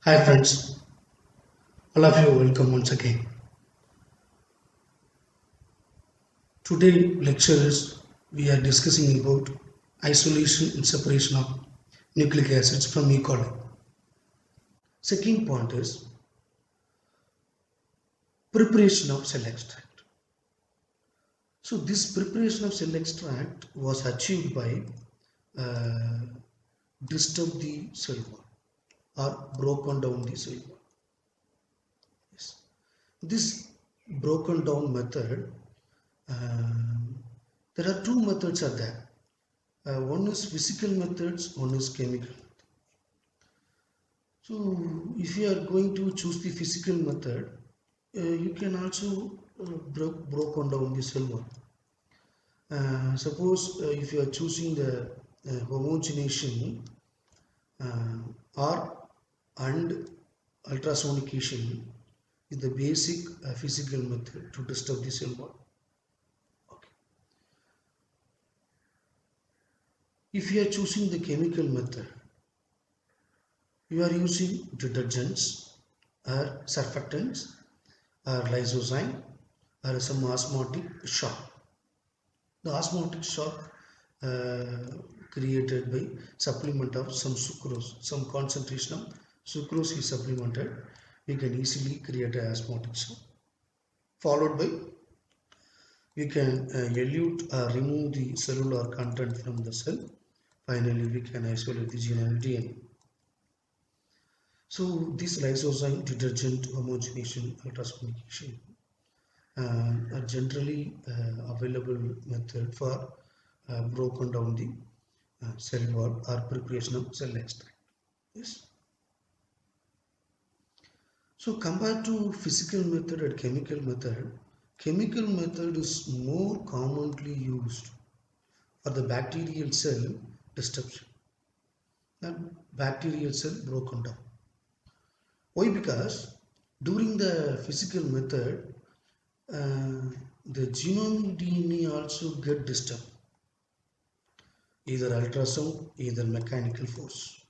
Hi friends, all of you welcome once again. Today lecture is we are discussing about isolation and separation of nucleic acids from E. coli. Second point is preparation of cell extract. So this preparation of cell extract was achieved by uh, disturb the cell wall or broken down the cell wall. Yes. This broken down method, there are two methods are there. One is physical methods, one is chemical. So, if you are going to choose the physical method, you can also broken down the cell wall. Suppose if you are choosing the homogenation or and ultrasonication is the basic physical method to disturb the cell wall. Okay. If you are choosing the chemical method, you are using detergents or surfactants or lysozyme or some osmotic shock. The osmotic shock created by supplement of some sucrose, some concentration of sucrose is supplemented, we can easily create an osmotic shock. Followed by we can elute or remove the cellular content from the cell. Finally, we can isolate the gene and DNA. So this lysozyme detergent homogenation ultrasonication are generally available method for broken down the cell wall or preparation of cell extract. Yes. So compared to physical method and chemical method is more commonly used for the bacterial cell destruction and bacterial cell broken down. Why? Because during the physical method, the genome DNA also get disturbed, either ultrasound, either mechanical force.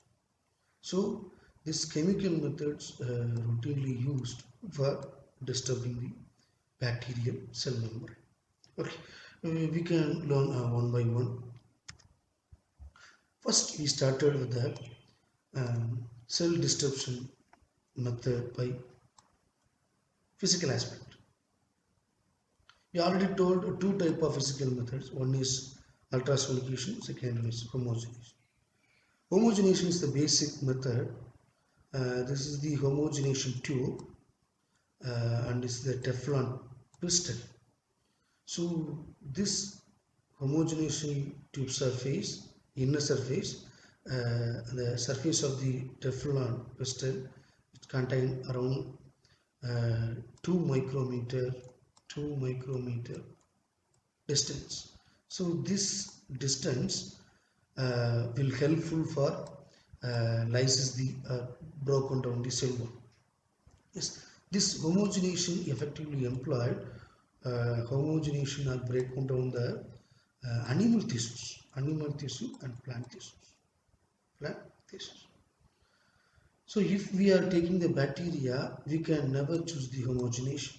So these chemical methods routinely used for disturbing the bacterial cell membrane. Okay, we can learn one by one. First, we started with the cell disruption method by physical aspect. We already told two type of physical methods. One is ultrasonication, second is homogenation. Homogenation is the basic method. This is the homogenation tube and this is the Teflon piston. So this homogenation tube surface, inner surface, the surface of the Teflon piston, it contain around 2 micrometer, 2 micrometer distance. So this distance will helpful for lysis the broken down the cell wall. Yes, this homogenation effectively employed homogenation or breaking down the animal tissue and plant tissues. Plant tissues. So if we are taking the bacteria, we can never choose the homogenation.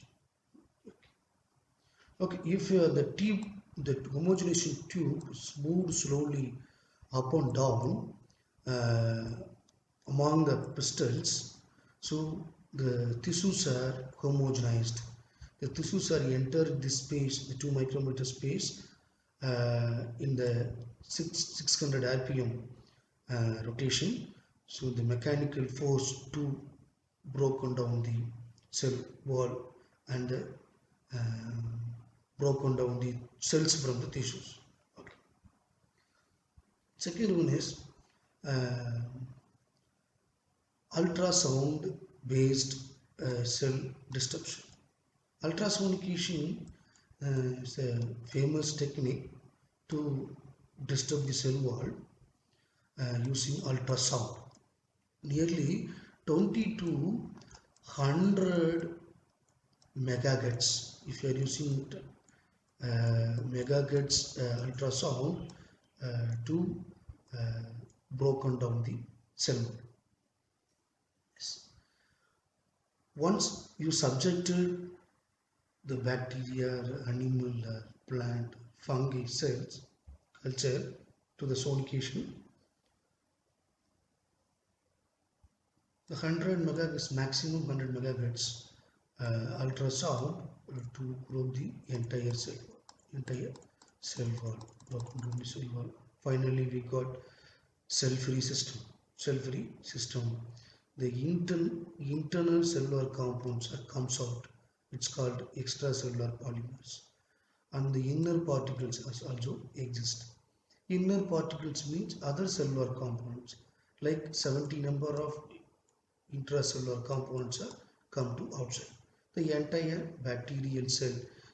Okay, if the tube, the homogenation tube is moved slowly up and down uh, among the pistils, so the tissues are homogenized. The tissues are entered this space, the 2 micrometer space, in the 600 rpm rotation. So the mechanical force to broken down the cell wall and broken down the cells from the tissues. Okay. Second one is uh, ultrasound based cell disruption. Ultrasonication is a famous technique to disturb the cell wall using ultrasound. Nearly 20 to 100 megahertz. If you are using megahertz ultrasound to broken down the cell wall. Yes. Once you subjected the bacteria, animal, plant, fungi cells, culture to the sonication, the 100 megahertz maximum 100 megahertz ultrasound to probe the entire cell wall, broken down the cell wall. Finally, we got cell-free system. Cell-free system. The internal cellular compounds that comes out. It's called extracellular polymers, and the inner particles also exist. Inner particles means other cellular components, like 70 number of intracellular components are come to outside. The entire bacterial cell,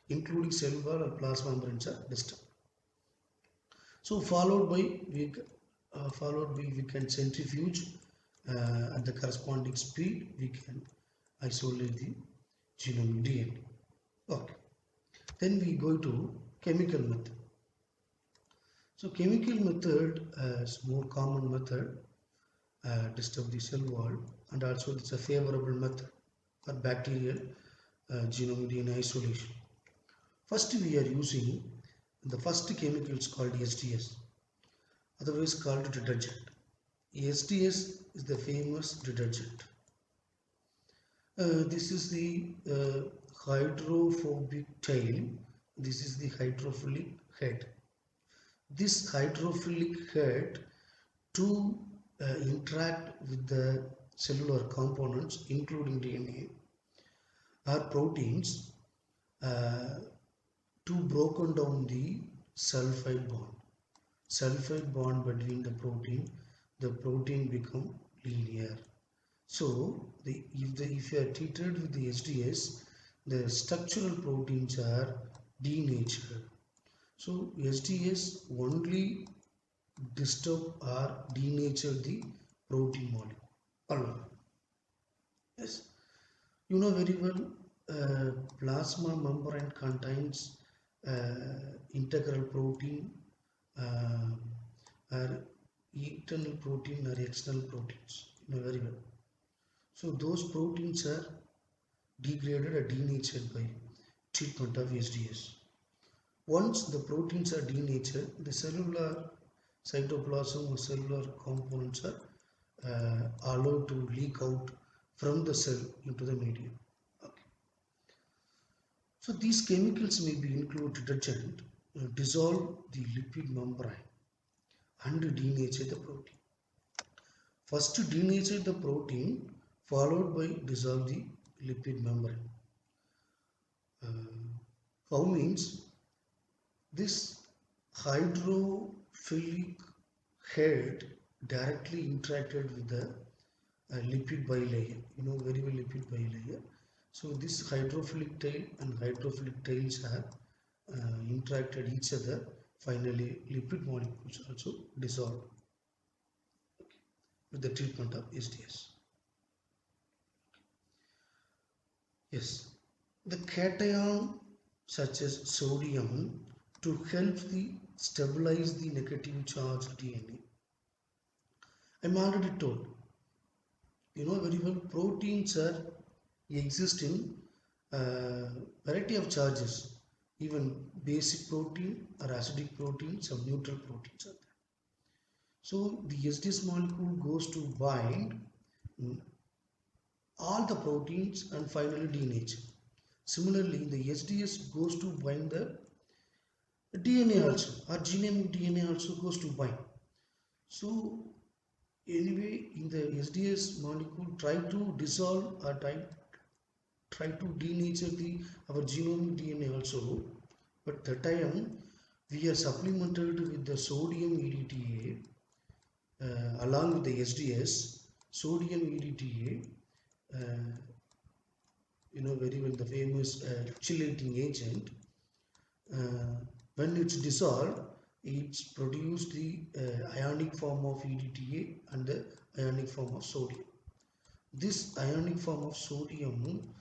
including cell wall or plasma membranes, are disturbed. So followed by we can centrifuge at the corresponding speed. We can isolate the genomic DNA. Okay. Then we go to chemical method. So chemical method is more common method, disturb the cell wall, and also it's a favorable method for bacterial genome DNA isolation. First we are using the first chemical is called SDS, otherwise called detergent. SDS is the famous detergent. This is the hydrophobic tail. This is the hydrophilic head. This hydrophilic head to interact with the cellular components, including DNA or proteins, to broken down the sulfide bond. Sulfide bond between the protein become linear. So if you are treated with the SDS, the structural proteins are denatured. So SDS only disturb or denature the protein molecule alone. Yes, you know very well. Plasma membrane contains integral protein, uh, or internal protein or external proteins. You know very well. So those proteins are degraded or denatured by treatment of SDS. Once the proteins are denatured, the cellular cytoplasm or cellular components are allowed to leak out from the cell into the medium. Okay. So these chemicals may be include detergent, dissolve the lipid membrane and denature the protein. First denature the protein, followed by dissolve the lipid membrane. How means this hydrophilic head directly interacted with the lipid bilayer. You know very well lipid bilayer. So this hydrophilic tail and hydrophilic tails have interacted each other. Finally, lipid molecules also dissolved, okay, with the treatment of SDS. Yes, the cation such as sodium to help the stabilize the negative charge DNA. I'm already told. You know very well proteins are exist in variety of charges. Even basic protein or acidic protein, some neutral proteins are there. So the SDS molecule goes to bind all the proteins and finally denature. Similarly, the SDS goes to bind the DNA also, or genomic DNA also goes to bind. So anyway, in the SDS molecule, try to dissolve or try to denature the our genomic DNA also, but the time we are supplemented with the sodium EDTA along with the SDS. Sodium EDTA, you know very well the famous chelating agent. When it's dissolved, it's produced the ionic form of EDTA and the ionic form of sodium. This ionic form of sodium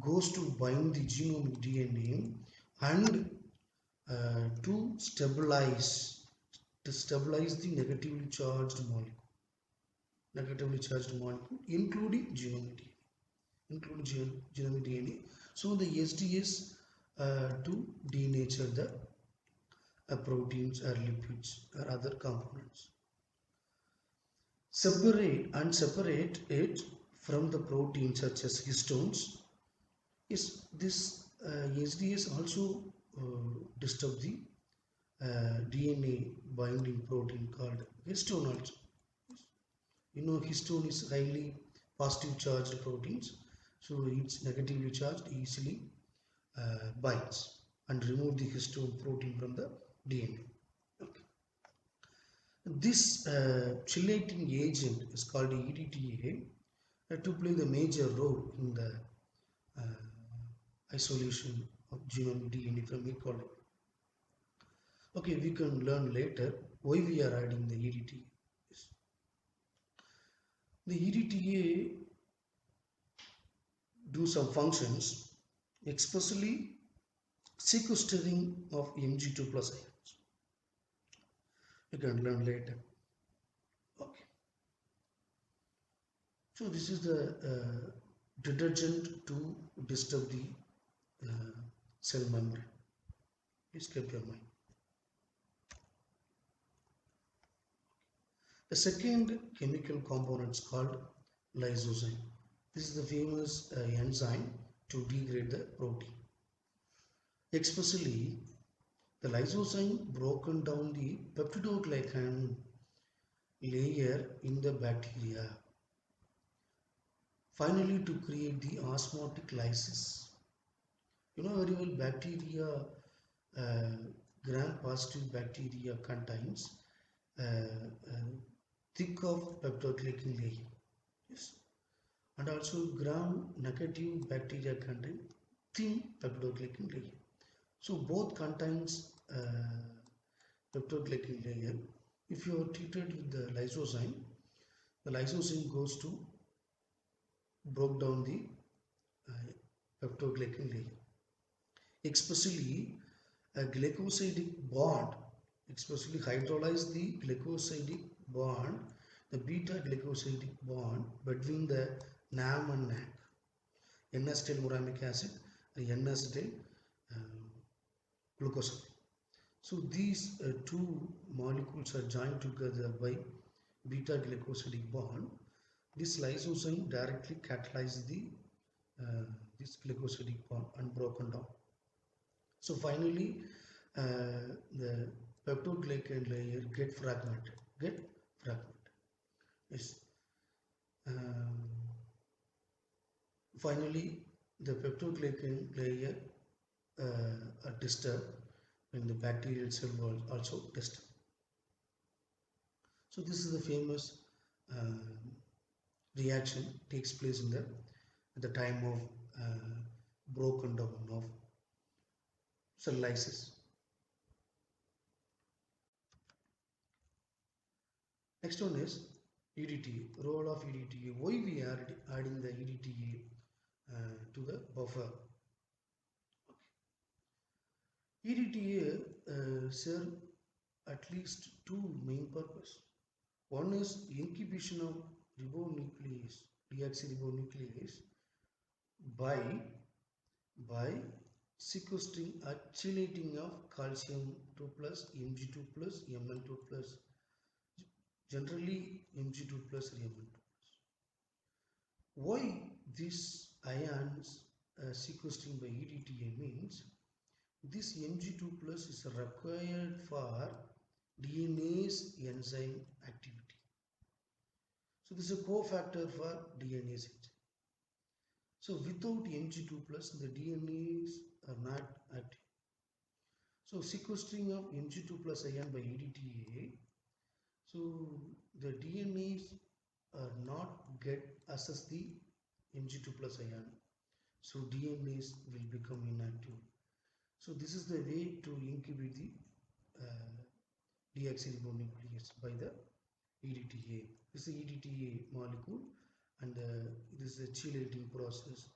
goes to bind the genomic DNA and to stabilize the negatively charged molecule, including genomic DNA. include genomic DNA. So the SDS to denature the proteins or lipids or other components. Separate it from the proteins such as histones. Is this SDS also disturb the DNA binding protein called histone also. You know, histone is highly positive charged proteins, so it's negatively charged easily binds and remove the histone protein from the DNA. Okay. This chelating agent is called EDTA to play the major role in the uh, isolation of genome DNA from E. coli. Okay, we can learn later why we are adding the EDTA. Yes. The EDTA do some functions, especially sequestering of Mg2 plus ions. You can learn later. Okay. So this is the detergent to disturb the cell membrane. Please keep your mind. The second chemical component is called lysozyme. This is the famous enzyme to degrade the protein. Especially the lysozyme broken down the peptidoglycan layer in the bacteria. Finally, to create the osmotic lysis. You know very well bacteria, uh, gram-positive bacteria contains thick of peptidoglycan layer. Yes. And also gram-negative bacteria contain thin peptidoglycan layer. So both contains peptidoglycan layer. If you are treated with the lysozyme goes to broke down the uh, peptidoglycan layer. Especially a glycosidic bond, especially hydrolyze the glycosidic bond, the beta glycosidic bond between the NAM and NAC, N-acetyl muramic acid and N-acetyl glucosamine. So these two molecules are joined together by beta glycosidic bond. This lysozyme directly catalyzes the this glycosidic bond and broken down. So finally, the peptidoglycan layer get fragmented. Get fragmented. Yes. Um, Finally, the peptidoglycan layer are disturbed when the bacterial cell was also disturbed. So this is the famous uh, reaction takes place in the at the time of broken down of cell lysis. Next one is EDTA, role of EDTA. Why we are adding the EDTA to the buffer? Okay. EDTA serve at least two main purposes. One is inhibition of ribonuclease, deoxyribonuclease by sequestering or chelating of calcium 2 plus, Mg2 plus, Mn2 plus, generally Mg2 plus or Mn2 plus. Why these ions sequestering by EDTA means this Mg2 plus is required for DNase enzyme activity. So this is a cofactor for DNase enzyme. So without Mg2 plus the DNAs are not active. So sequestering of Mg2 plus ion by EDTA, so the DNAs are not get access the Mg2 plus ion. So DNAs will become inactive. So this is the way to inhibit the deoxyribonuclease by the EDTA. This is the EDTA molecule and this is a chelating process.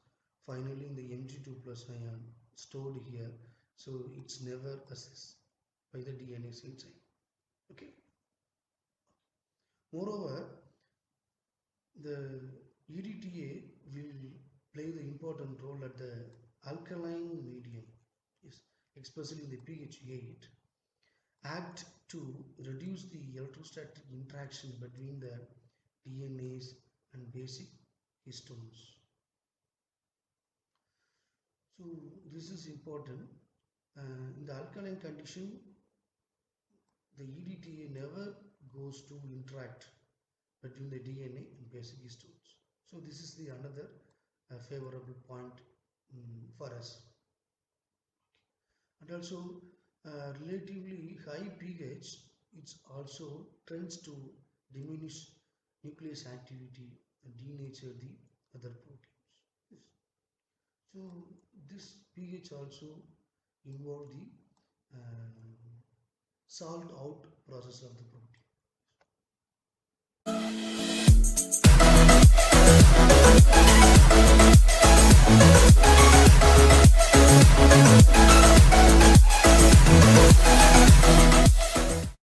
Finally, the Mg2 plus ion stored here, so it's never accessed by the DNA enzyme. Okay. Moreover, the EDTA will play the important role at the alkaline medium, yes, especially in the pH 8, act to reduce the electrostatic interaction between the DNAs and basic histones. So this is important. In the alkaline condition, the EDTA never goes to interact between the DNA and basic histones. So this is the another favorable point for us. And also relatively high pH, it's also tends to diminish nucleus activity and denature the other proteins. Yes. So this pH also involve the salt out process of the protein.